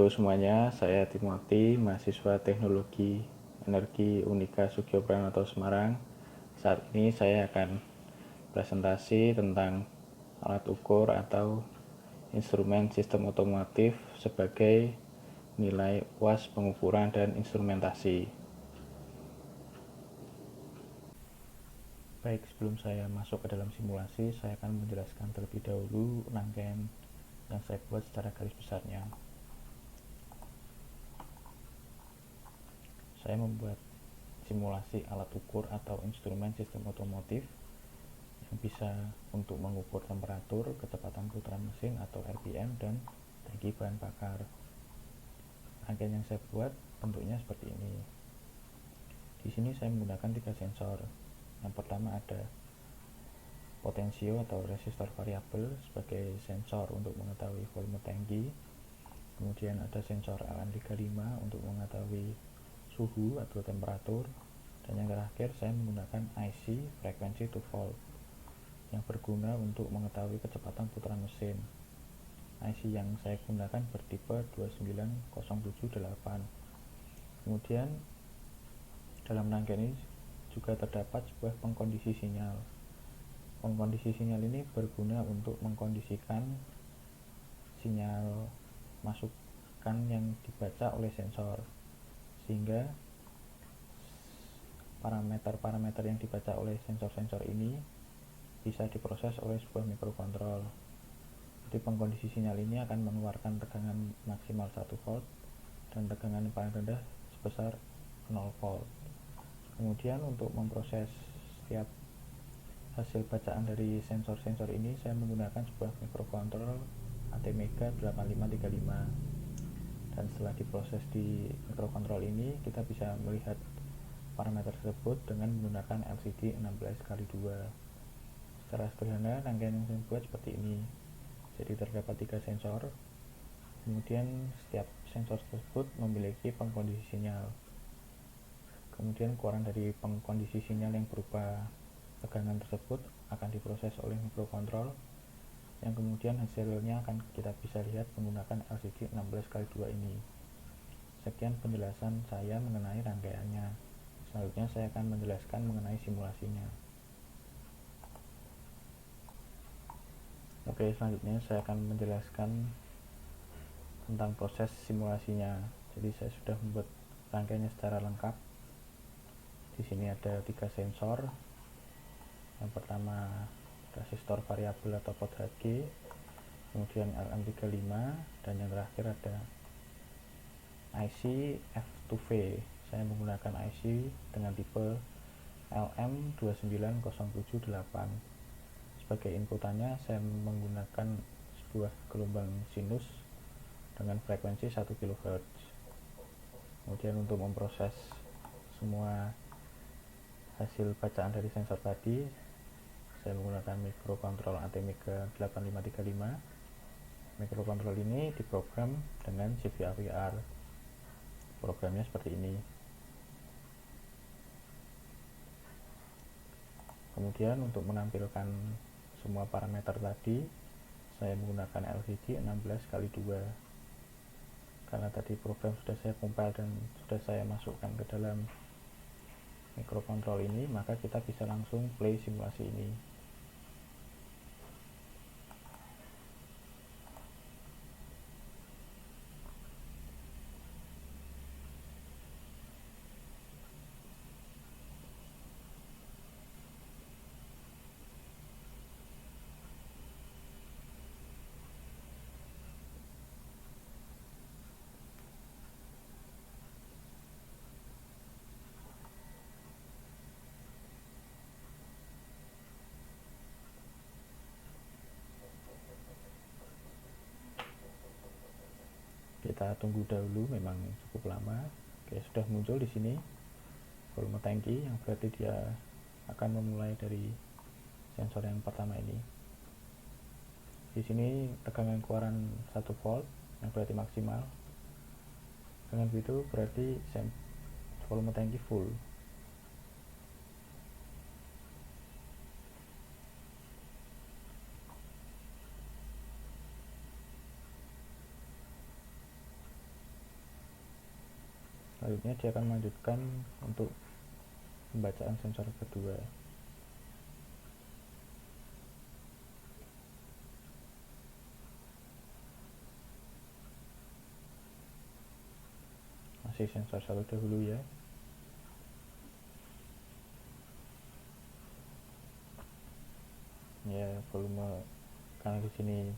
Halo semuanya, saya Timothy, mahasiswa Teknologi Energi Unika Sugio Pranoto Semarang. Saat ini saya akan presentasi tentang alat ukur atau instrumen sistem otomotif sebagai nilai UAS pengukuran dan instrumentasi. Baik, sebelum saya masuk ke dalam simulasi, saya akan menjelaskan terlebih dahulu rangkaian yang saya buat secara garis besarnya. Saya membuat simulasi alat ukur atau instrumen sistem otomotif yang bisa untuk mengukur temperatur, kecepatan putaran mesin atau RPM, dan tangki bahan bakar. Rangkaian yang saya buat bentuknya seperti ini. Di sini saya menggunakan 3 sensor. Yang pertama ada potensio atau resistor variabel sebagai sensor untuk mengetahui volume tangki. Kemudian ada sensor LM35 untuk mengetahui suhu atau temperatur, dan yang terakhir saya menggunakan IC frequency to volt yang berguna untuk mengetahui kecepatan putaran mesin. IC yang saya gunakan bertipe 29078. Kemudian dalam rangkaian ini juga terdapat sebuah pengkondisi sinyal. Pengkondisi sinyal ini berguna untuk mengkondisikan sinyal masukan yang dibaca oleh sensor, sehingga parameter-parameter yang dibaca oleh sensor-sensor ini bisa diproses oleh sebuah mikrokontrol. Jadi pengkondisi sinyal ini akan mengeluarkan tegangan maksimal 1 volt dan tegangan paling rendah sebesar 0 volt. Kemudian untuk memproses setiap hasil bacaan dari sensor-sensor ini, saya menggunakan sebuah mikrokontrol ATmega 8535. Dan setelah diproses di mikrokontrol ini, kita bisa melihat parameter tersebut dengan menggunakan LCD 16x2. Secara sederhana, rangkaian yang saya buat seperti ini. Jadi terdapat 3 sensor, kemudian setiap sensor tersebut memiliki pengkondisi sinyal. Kemudian keluaran dari pengkondisi sinyal yang berupa tegangan tersebut akan diproses oleh mikrokontrol, yang kemudian hasilnya akan kita bisa lihat menggunakan LCD 16x2 ini. Sekian penjelasan saya mengenai rangkaiannya. Selanjutnya saya akan menjelaskan mengenai simulasinya. Oke, selanjutnya saya akan menjelaskan tentang proses simulasinya. Jadi saya sudah membuat rangkaiannya secara lengkap. Di sini ada 3 sensor. Yang pertama resistor variabel atau pot Hg, kemudian LM35, dan yang terakhir ada IC F2V. Saya menggunakan IC dengan tipe LM29078. Sebagai inputannya saya menggunakan sebuah gelombang sinus dengan frekuensi 1 kHz. Kemudian untuk memproses semua hasil bacaan dari sensor tadi, saya menggunakan mikrokontrol ATmega 8535. Mikrokontrol ini diprogram dengan CVA-VR. Programnya seperti ini. Kemudian untuk menampilkan semua parameter tadi, saya menggunakan LCD 16x2. Karena tadi program sudah saya compile dan sudah saya masukkan ke dalam mikrokontrol ini, maka kita bisa langsung play simulasi ini. Kita tunggu dahulu, memang cukup lama. Oke, sudah muncul di sini volume tangki, yang berarti dia akan memulai dari sensor yang pertama ini. Di sini tegangan keluaran 1 volt yang berarti maksimal. Dengan begitu berarti volume tangki full. Selanjutnya dia akan melanjutkan untuk pembacaan sensor kedua. Masih sensor 1 dahulu ya. Ya, volume, karena di sini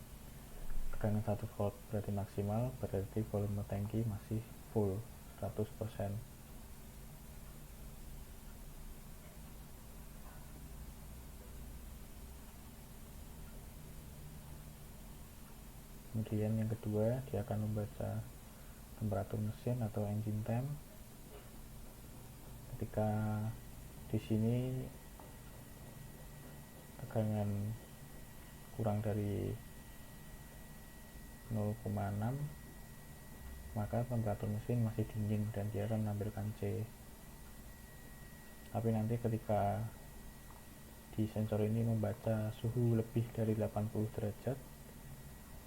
tegangan 1 volt berarti maksimal, berarti volume tangki masih full 100%. Kemudian yang kedua, dia akan membaca temperatur mesin atau engine temp. Ketika di sini tegangan kurang dari 0,6, maka temperatur mesin masih dingin dan dia akan menampilkan C. Tapi nanti ketika di sensor ini membaca suhu lebih dari 80 derajat,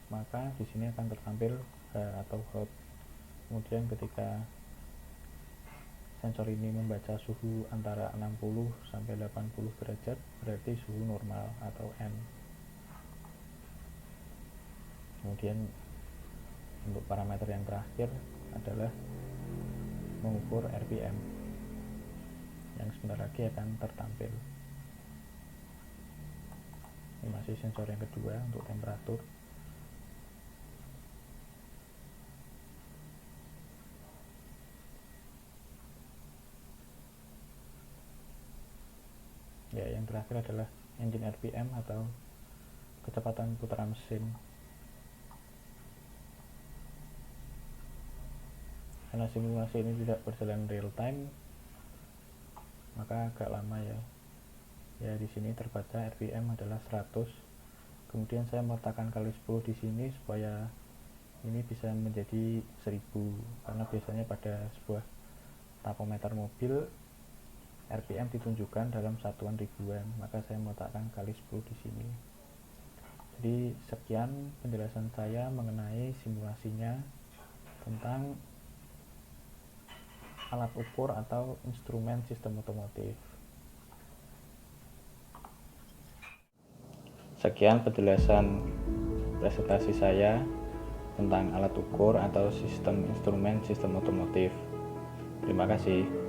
maka di sini akan tertampil H atau hot. Kemudian ketika sensor ini membaca suhu antara 60 sampai 80 derajat, berarti suhu normal atau N. Kemudian untuk parameter yang terakhir adalah mengukur RPM yang sebentar lagi akan tertampil. Ini masih sensor yang kedua untuk temperatur. Ya, yang terakhir adalah engine RPM atau kecepatan putaran mesin. Karena simulasi ini tidak berjalan real time, maka agak lama ya. Ya, di sini terbaca RPM adalah 100. Kemudian saya meletakkan kali 10 di sini supaya ini bisa menjadi 1000, karena biasanya pada sebuah tachometer mobil RPM ditunjukkan dalam satuan ribuan, maka saya meletakkan kali 10 di sini. Jadi sekian penjelasan saya mengenai simulasinya tentang alat ukur atau instrumen sistem otomotif. Sekian penjelasan presentasi saya tentang alat ukur atau sistem instrumen sistem otomotif. Terima kasih.